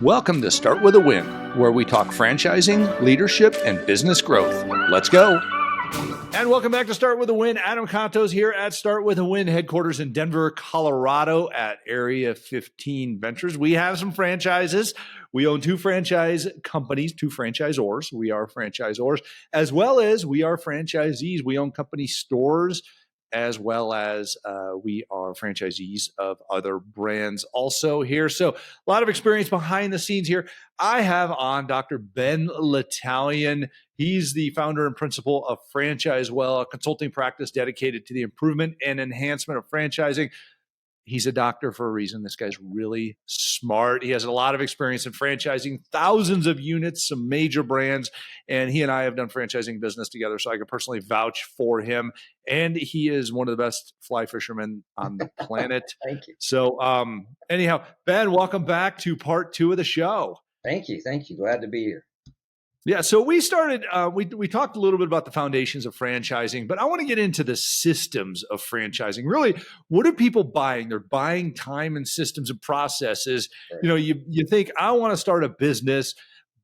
Welcome to Start With a Win, where we talk franchising, leadership, and business growth. Let's go. And welcome back to Start With a Win. Adam Contos here at Start With a Win, headquarters in Denver, Colorado at Area 15 Ventures. We have some franchises. We own two franchise companies, two franchisors. We are franchisors, as well as we are franchisees. We own company stores, as well as we are franchisees of other brands also here. So a lot of experience behind the scenes here. I have on Dr. Ben Litalien. He's the founder and principal of Franchise Well, a consulting practice dedicated to the improvement and enhancement of franchising. He's a doctor for a reason. This guy's really smart. He has a lot of experience in franchising, thousands of units, some major brands, and he and I have done franchising business together, so I can personally vouch for him. And he is one of the best fly fishermen on the planet. Thank you. So anyhow, Ben, welcome back to part 2 of the show. Thank you. Thank you. Glad to be here. Yeah, so we started, we talked a little bit about the foundations of franchising, but I want to get into the systems of franchising. Really, what are people buying? They're buying time and systems and processes. Right. You know, you think, I want to start a business,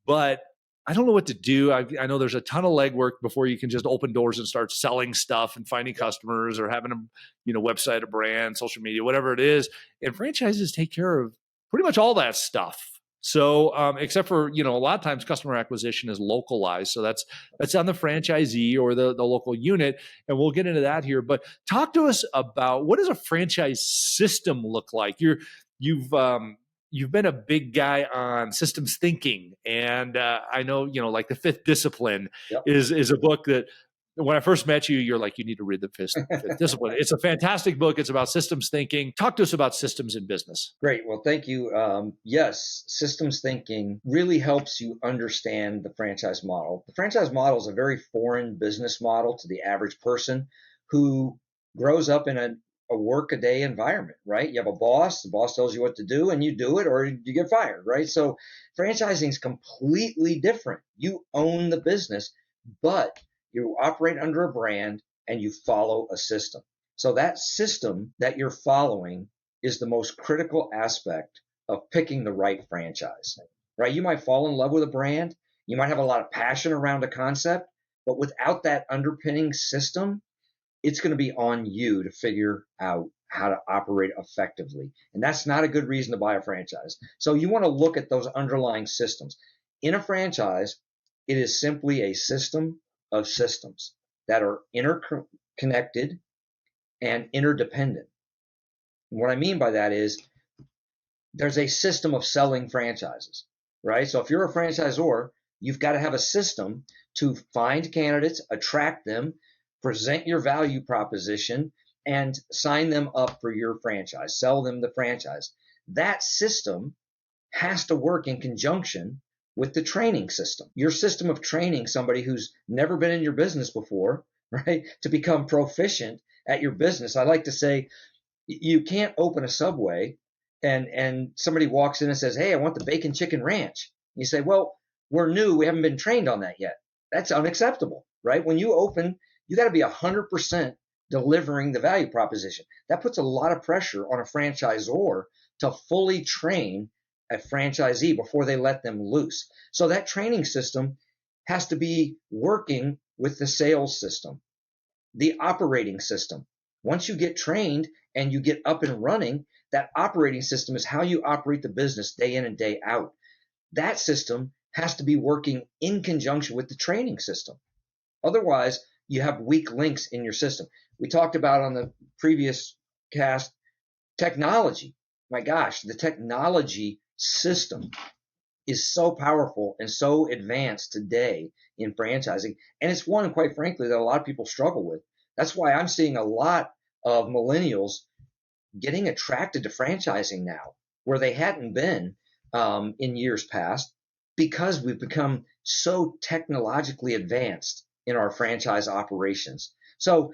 but I don't know what to do. I know there's a ton of legwork before you can just open doors and start selling stuff and finding customers or having a website, a brand, social media, whatever it is. And franchises take care of pretty much all that stuff. So, except for, a lot of times customer acquisition is localized. So that's on the franchisee or the local unit. And we'll get into that here, but talk to us about, what does a franchise system look like? You've been a big guy on systems thinking. And, I know, like The Fifth Discipline is a book that, when I first met you, you're like, you need to read The Fifth Discipline. It's a fantastic book. It's about systems thinking. Talk to us about systems in business. Great. Well, thank you. Yes, systems thinking really helps you understand the franchise model. The franchise model is a very foreign business model to the average person who grows up in a work-a-day environment, right? You have a boss, the boss tells you what to do, and you do it or you get fired, right? So franchising is completely different. You own the business, but you operate under a brand and you follow a system. So that system that you're following is the most critical aspect of picking the right franchise, right? You might fall in love with a brand. You might have a lot of passion around a concept, but without that underpinning system, it's going to be on you to figure out how to operate effectively. And that's not a good reason to buy a franchise. So you want to look at those underlying systems. In a franchise, it is simply a system of systems that are interconnected and interdependent. And what I mean by that is there's a system of selling franchises, right? So if you're a franchisor, you've got to have a system to find candidates, attract them, present your value proposition, and sign them up for your franchise, sell them the franchise. That system has to work in conjunction with the training system. Your system of training somebody who's never been in your business before, right, to become proficient at your business. I like to say you can't open a Subway and somebody walks in and says, hey, I want the bacon chicken ranch. You say, well, we're new. We haven't been trained on that yet. That's unacceptable, right? When you open, you got to be 100% delivering the value proposition. That puts a lot of pressure on a franchisor to fully train a franchisee before they let them loose. So that training system has to be working with the sales system, the operating system. Once you get trained and you get up and running, that operating system is how you operate the business day in and day out. That system has to be working in conjunction with the training system. Otherwise, you have weak links in your system. We talked about on the previous cast, technology. My gosh, the technology system is so powerful and so advanced today in franchising. And it's one, quite frankly, that a lot of people struggle with. That's why I'm seeing a lot of millennials getting attracted to franchising now, where they hadn't been in years past, because we've become so technologically advanced in our franchise operations. So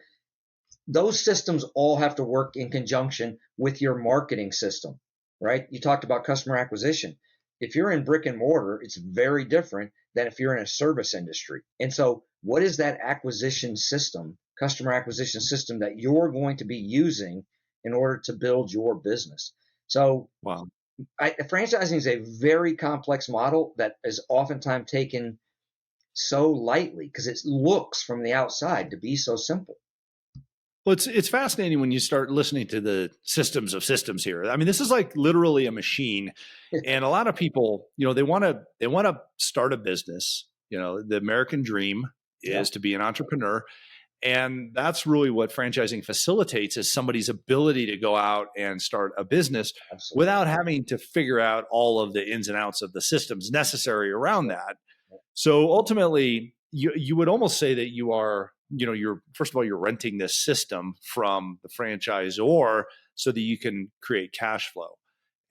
those systems all have to work in conjunction with your marketing system, right? You talked about customer acquisition. If you're in brick and mortar, it's very different than if you're in a service industry. And so what is that acquisition system, customer acquisition system, that you're going to be using in order to build your business? So wow. Franchising is a very complex model that is oftentimes taken so lightly because it looks from the outside to be so simple. Well, it's fascinating when you start listening to the systems of systems here. I mean, this is like literally a machine, and a lot of people, they want to start a business. The American dream is to be an entrepreneur, and that's really what franchising facilitates: is somebody's ability to go out and start a business without having to figure out all of the ins and outs of the systems necessary around that. So ultimately, you would almost say that you're first of all, you're renting this system from the franchisor so that you can create cash flow.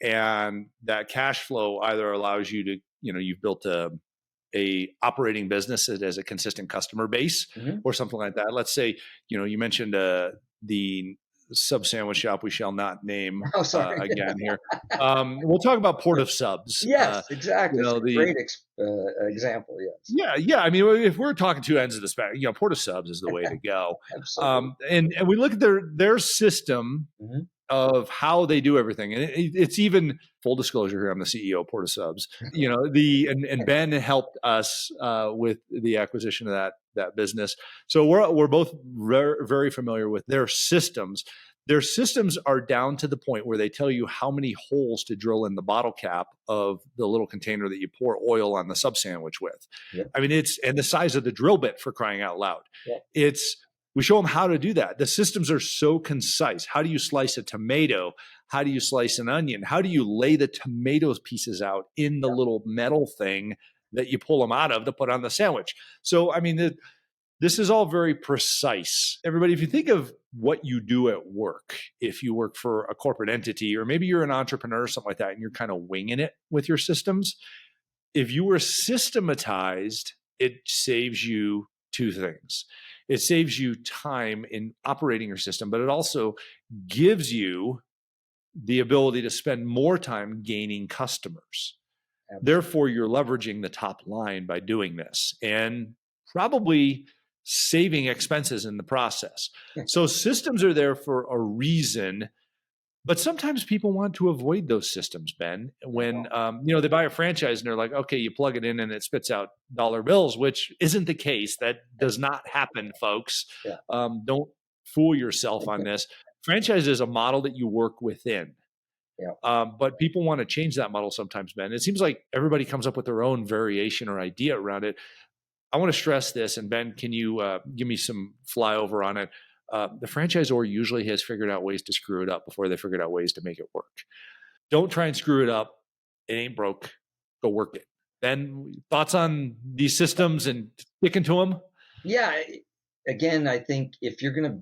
And that cash flow either allows you to, you've built a operating business that has a consistent customer base or something like that. Let's say, you mentioned the sub sandwich shop we shall not name again here. We'll talk about Port of Subs. Yes, exactly. It's a great example. Yes. Yeah. I mean, if we're talking two ends of the spectrum, Port of Subs is the way to go. Absolutely. And we look at their system of how they do everything, and it's even full disclosure here. I'm the CEO of Port of Subs. And Ben helped us with the acquisition of that business. So we're both very, very familiar with their systems. Their systems are down to the point where they tell you how many holes to drill in the bottle cap of the little container that you pour oil on the sub sandwich with. Yep. I mean, and the size of the drill bit, for crying out loud. Yep. We show them how to do that. The systems are so concise. How do you slice a tomato? How do you slice an onion? How do you lay the tomato pieces out in the little metal thing that you pull them out of to put on the sandwich? So, I mean, this is all very precise. Everybody, if you think of what you do at work, if you work for a corporate entity, or maybe you're an entrepreneur or something like that, and you're kind of winging it with your systems, if you were systematized, it saves you two things. It saves you time in operating your system, but it also gives you the ability to spend more time gaining customers. Absolutely. Therefore, you're leveraging the top line by doing this and probably saving expenses in the process. So systems are there for a reason, but sometimes people want to avoid those systems, Ben, when they buy a franchise and they're like, okay, you plug it in and it spits out dollar bills, which isn't the case. That does not happen, folks. Yeah. Don't fool yourself on this. Franchise is a model that you work within. Yeah. But people want to change that model sometimes, Ben. It seems like everybody comes up with their own variation or idea around it. I want to stress this, and Ben, can you give me some flyover on it? The franchisor usually has figured out ways to screw it up before they figured out ways to make it work. Don't try and screw it up. It ain't broke. Go work it. Ben, thoughts on these systems and sticking to them? Yeah. Again, I think if you're going to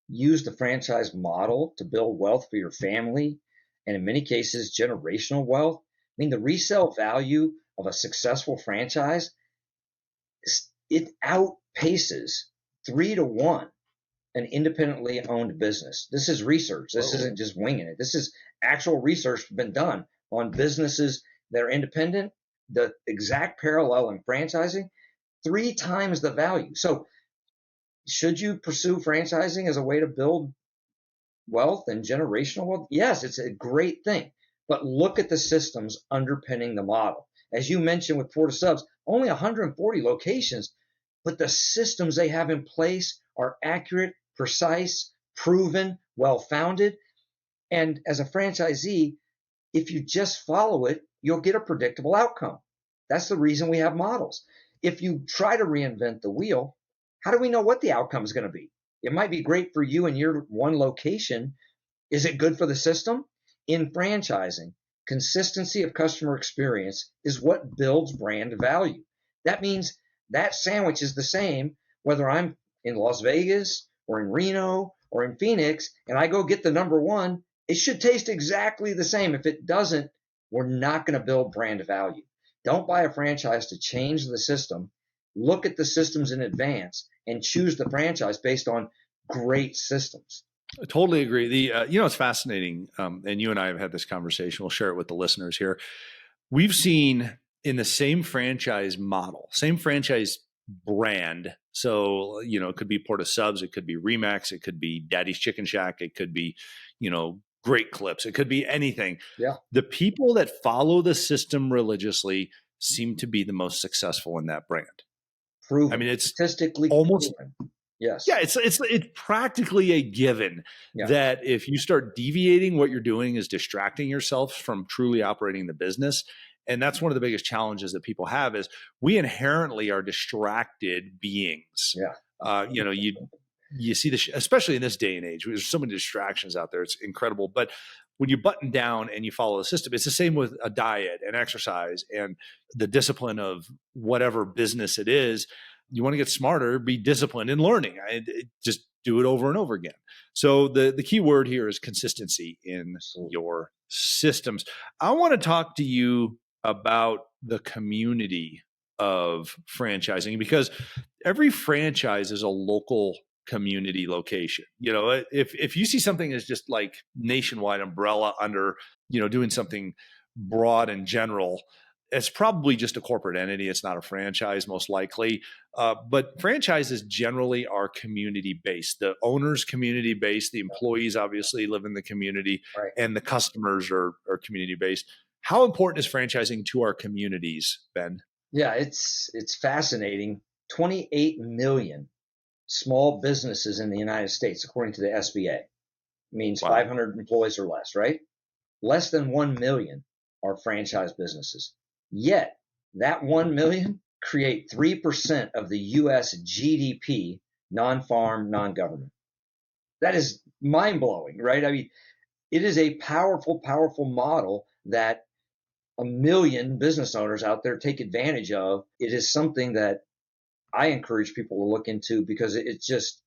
use the franchise model to build wealth for your family, and in many cases, generational wealth, I mean, the resale value of a successful franchise, it outpaces 3-to-1 an independently owned business. This is research. This isn't just winging it. This is actual research been done on businesses that are independent. The exact parallel in franchising, 3 times the value. So should you pursue franchising as a way to build wealth and generational wealth? Yes, it's a great thing. But look at the systems underpinning the model. As you mentioned with Port of Subs, only 140 locations, but the systems they have in place are accurate, precise, proven, well-founded. And as a franchisee, if you just follow it, you'll get a predictable outcome. That's the reason we have models. If you try to reinvent the wheel, how do we know what the outcome is going to be? It might be great for you in your one location. Is it good for the system? In franchising, consistency of customer experience is what builds brand value. That means that sandwich is the same whether I'm in Las Vegas or in Reno or in Phoenix and I go get the number one. It should taste exactly the same. If it doesn't, we're not going to build brand value. Don't buy a franchise to change the system. Look at the systems in advance and choose the franchise based on great systems. I totally agree. It's fascinating, and you and I have had this conversation. We'll share it with the listeners here. We've seen in the same franchise model, same franchise brand. So, it could be Port of Subs, it could be Remax, it could be Daddy's Chicken Shack, it could be, great clips. It could be anything. Yeah. The people that follow the system religiously seem to be the most successful in that brand. I Proven. mean, it's Statistically almost, proven. Yes. yeah, it's practically a given Yeah. that if you start deviating, what you're doing is distracting yourself from truly operating the business. And that's one of the biggest challenges that people have is we inherently are distracted beings. Yeah. You see this, especially in this day and age, there's so many distractions out there. It's incredible. But when you button down and you follow the system, it's the same with a diet and exercise and the discipline of whatever business it is. You want to get smarter, be disciplined in learning. Just do it over and over again. So the key word here is consistency in your systems. I want to talk to you about the community of franchising because every franchise is a local community location. If you see something as just like nationwide umbrella under, doing something broad and general, it's probably just a corporate entity. It's not a franchise, most likely. But franchises generally are community-based. The owner's community-based. The employees obviously live in the community, Right. And the customers are community-based. How important is franchising to our communities, Ben? Yeah, it's fascinating. 28 million small businesses in the United States, according to the SBA, means 500 employees or less, right? Less than 1 million are franchise businesses. Yet that 1 million create 3% of the U.S. GDP, non-farm, non-government. That is mind-blowing, right? I mean, it is a powerful, powerful model that 1 million business owners out there take advantage of. It is something that I encourage people to look into because it's just,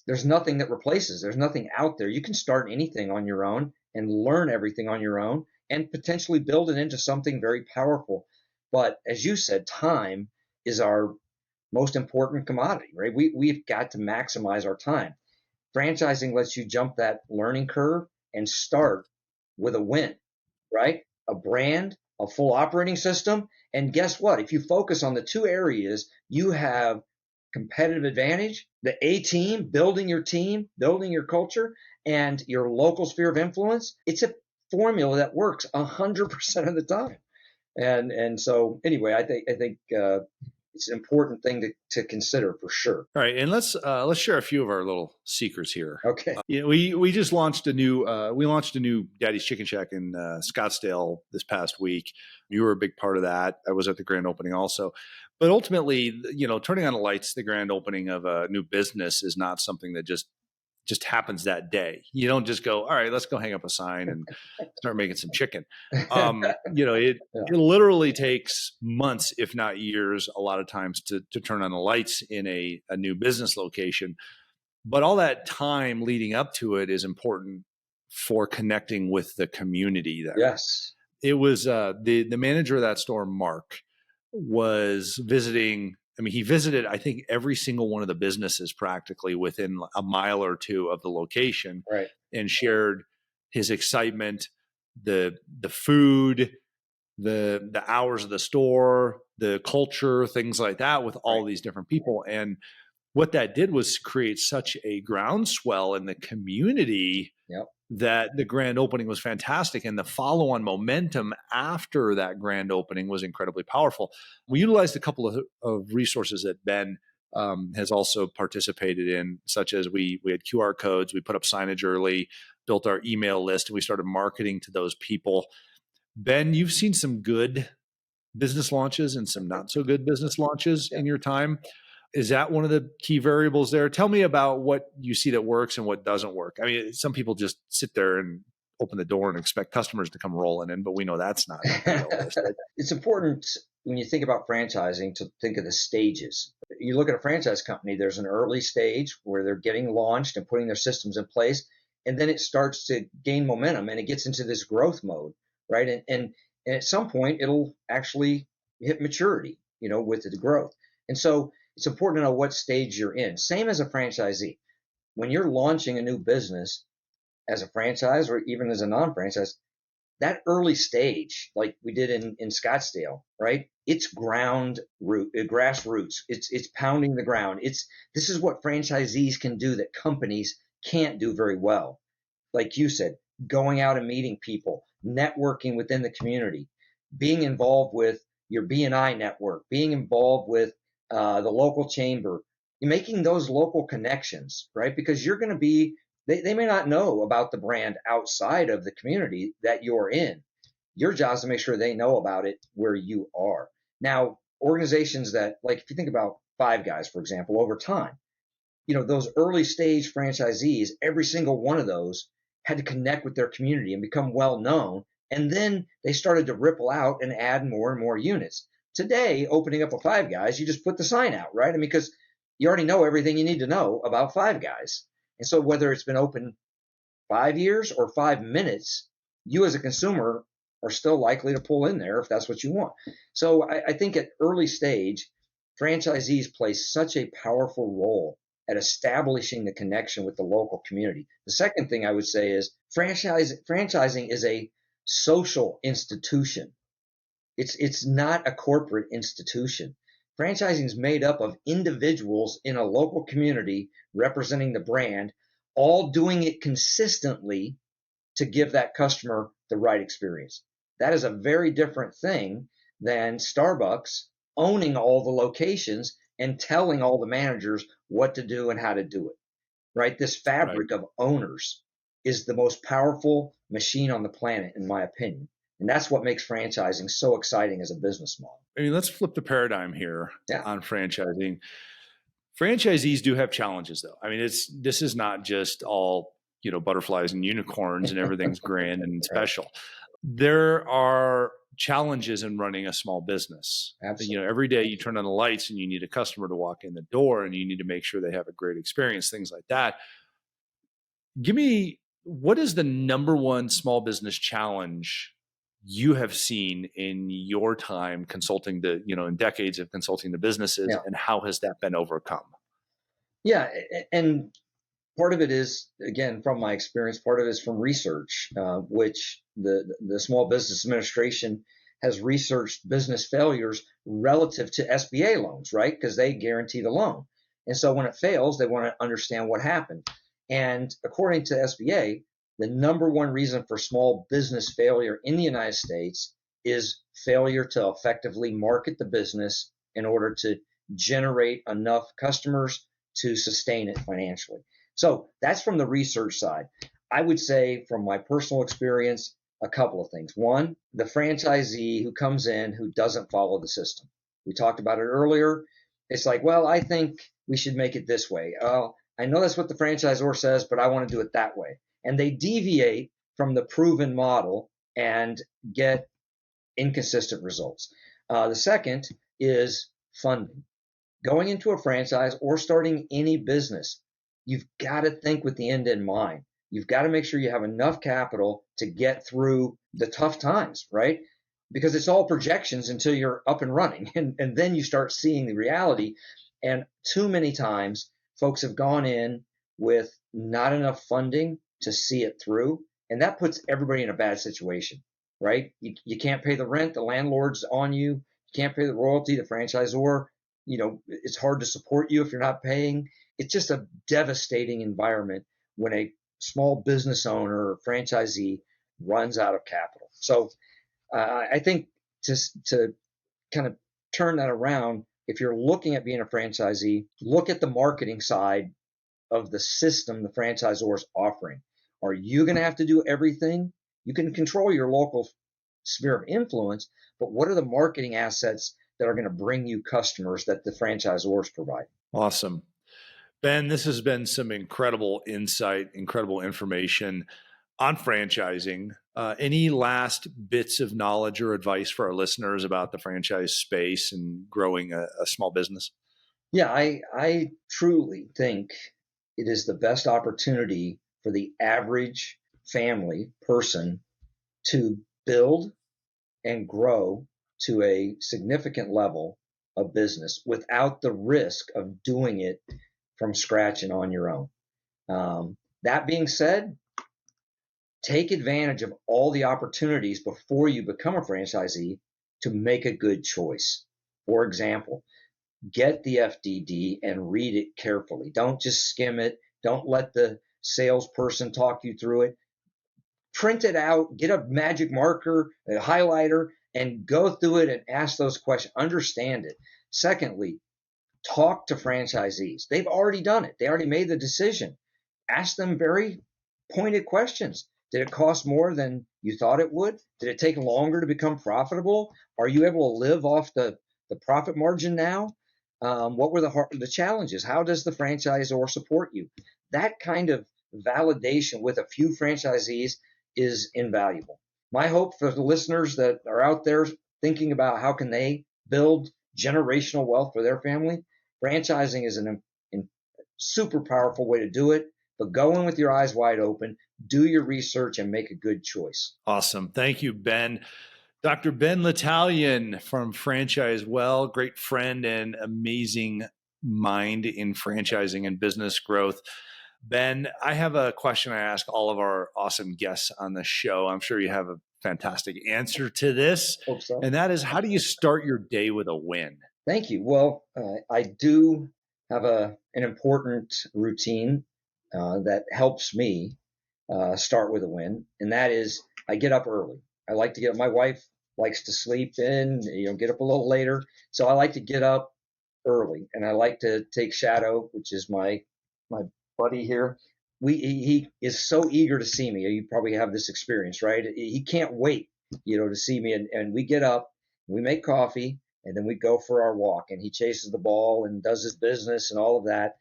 there's nothing that replaces. There's nothing out there. You can start anything on your own and learn everything on your own and potentially build it into something very powerful. But as you said, time is our most important commodity, right? We've got to maximize our time. Franchising lets you jump that learning curve and start with a win, right? A brand, a full operating system. And guess what? If you focus on the two areas, you have competitive advantage, the A team, building your culture, and your local sphere of influence. It's a formula that works 100% of the time. And so anyway, I think it's an important thing to consider for sure. All right, and let's share a few of our little secrets here. Okay. We just launched a new Daddy's Chicken Shack in Scottsdale this past week. You were a big part of that. I was at the grand opening also. But ultimately, turning on the lights, the grand opening of a new business is not something that just happens that day. You don't just go, all right, let's go hang up a sign and start making some chicken. It literally takes months, if not years, a lot of times to turn on the lights in a new business location. But all that time leading up to it is important for connecting with the community there. Yes. It was the manager of that store, Mark, was visiting. I mean, he visited, I think, every single one of the businesses practically within a mile or two of the location, right, and shared his excitement, the food, the hours of the store, the culture, things like that with all these different people. And what that did was create such a groundswell in the community. Yep. That the grand opening was fantastic, and the follow-on momentum after that grand opening was incredibly powerful. We utilized a couple of resources that Ben has also participated in, such as we had QR codes, we put up signage early, built our email list, and we started marketing to those people. Ben, you've seen some good business launches and some not so good business launches in your time. Is that one of the key variables there? Tell me about what you see that works and what doesn't work. I mean, some people just sit there and open the door and expect customers to come rolling in, but we know that's not realistic. It's important when you think about franchising to think of the stages. You look at a franchise company, there's an early stage where they're getting launched and putting their systems in place, and then it starts to gain momentum and it gets into this growth mode, right? And at some point, it'll actually hit maturity, with the growth. And so it's important to know what stage you're in. Same as a franchisee. When you're launching a new business as a franchise or even as a non-franchise, that early stage, like we did in Scottsdale, right? It's grassroots. It's pounding the ground. This is what franchisees can do that companies can't do very well. Like you said, going out and meeting people, networking within the community, being involved with your B&I network, being involved with the local chamber, making those local connections, right? Because you're going to be, they may not know about the brand outside of the community that you're in. Your job is to make sure they know about it where you are. Now, organizations that, like, if you think about Five Guys, for example, over time, those early stage franchisees, every single one of those had to connect with their community and become well known. And then they started to ripple out and add more and more units. Today, opening up a Five Guys, you just put the sign out, right? I mean, because you already know everything you need to know about Five Guys. And so whether it's been open 5 years or 5 minutes, you as a consumer are still likely to pull in there if that's what you want. So I think at early stage, franchisees play such a powerful role at establishing the connection with the local community. The second thing I would say is franchising is a social institution. It's not a corporate institution. Franchising is made up of individuals in a local community representing the brand, all doing it consistently to give that customer the right experience. That is a very different thing than Starbucks owning all the locations and telling all the managers what to do and how to do it, right? This fabric of owners is the most powerful machine on the planet, in my opinion. And that's what makes franchising so exciting as a business model. I mean, let's flip the paradigm here on franchising. Franchisees do have challenges, though. I mean, this is not just all, butterflies and unicorns and everything's grand and special. There are challenges in running a small business. Absolutely. Every day you turn on the lights and you need a customer to walk in the door and you need to make sure they have a great experience, things like that. What is the number one small business challenge you have seen in your time consulting in decades of consulting the businesses, and how has that been overcome? Yeah. And part of it is, again, from my experience, part of it is from research, which the Small Business Administration has researched business failures relative to SBA loans, right? Because they guarantee the loan. And so when it fails, they want to understand what happened. And according to SBA, the number one reason for small business failure in the United States is failure to effectively market the business in order to generate enough customers to sustain it financially. So that's from the research side. I would say from my personal experience, a couple of things. One, the franchisee who comes in who doesn't follow the system. We talked about it earlier. It's like, well, I think we should make it this way. I know that's what the franchisor says, but I want to do it that way. And they deviate from the proven model and get inconsistent results. The second is funding. Going into a franchise or starting any business, you've got to think with the end in mind. You've got to make sure you have enough capital to get through the tough times, right? Because it's all projections until you're up and running. And then you start seeing the reality. And too many times, folks have gone in with not enough funding to see it through. And that puts everybody in a bad situation, right? You can't pay the rent. The landlord's on you. You can't pay the royalty, the franchisor. It's hard to support you if you're not paying. It's just a devastating environment when a small business owner or franchisee runs out of capital. So I think to kind of turn that around, if you're looking at being a franchisee, look at the marketing side of the system the franchisor is offering. Are you going to have to do everything? You can control your local sphere of influence, but what are the marketing assets that are going to bring you customers that the franchisors provide? Awesome. Ben, this has been some incredible insight, incredible information on franchising. Any last bits of knowledge or advice for our listeners about the franchise space and growing a small business? Yeah, I truly think it is the best opportunity for the average family person to build and grow to a significant level of business without the risk of doing it from scratch and on your own. That being said, take advantage of all the opportunities before you become a franchisee to make a good choice. For example, get the FDD and read it carefully. Don't just skim it. Don't let the salesperson talk you through it. print it out, get a magic marker, a highlighter, and go through it and ask those questions, understand it. Secondly, talk to franchisees. They've already done it. They already made the decision. Ask them very pointed questions. Did it cost more than you thought it would? Did it take longer to become profitable? Are you able to live off the profit margin now? What were the challenges? How does the franchisor support you? That kind of validation with a few franchisees is invaluable. My hope for the listeners that are out there thinking about how can they build generational wealth for their family, franchising is a super powerful way to do it. But go in with your eyes wide open, do your research, and make a good choice. Awesome. Thank you, Ben. Dr. Ben Litalien from Franchise Well, great friend and amazing mind in franchising and business growth. Ben, I have a question I ask all of our awesome guests on the show. I'm sure you have a fantastic answer to this. Hope so. And that is, how do you start your day with a win? Thank you. Well, I do have an important routine that helps me start with a win, and that is I get up early. I like to get up. My wife likes to sleep in, get up a little later. So I like to get up early, and I like to take Shadow, which is my buddy here. He is so eager to see me. You probably have this experience, right? He can't wait, to see me. And we get up, we make coffee, and then we go for our walk. And he chases the ball and does his business and all of that.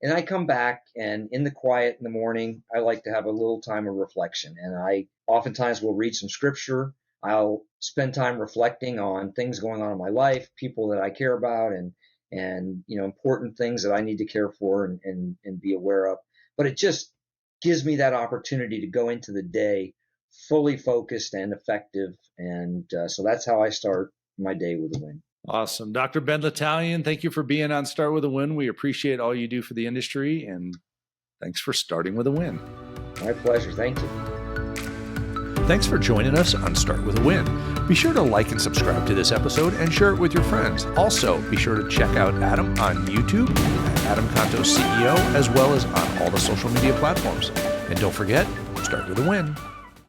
And I come back, and in the quiet in the morning, I like to have a little time of reflection. And I oftentimes will read some scripture. I'll spend time reflecting on things going on in my life, people that I care about, and important things that I need to care for and be aware of. But it just gives me that opportunity to go into the day fully focused and effective. And so that's how I start my day with a win. Awesome. Dr. Ben Litalien, thank you for being on Start with a Win. We appreciate all you do for the industry, and thanks for starting with a win. My pleasure. Thank you. Thanks for joining us on Start with a Win. Be sure to like and subscribe to this episode and share it with your friends. Also, be sure to check out Adam on YouTube at Adam Contos CEO, as well as on all the social media platforms. And don't forget, start with a win.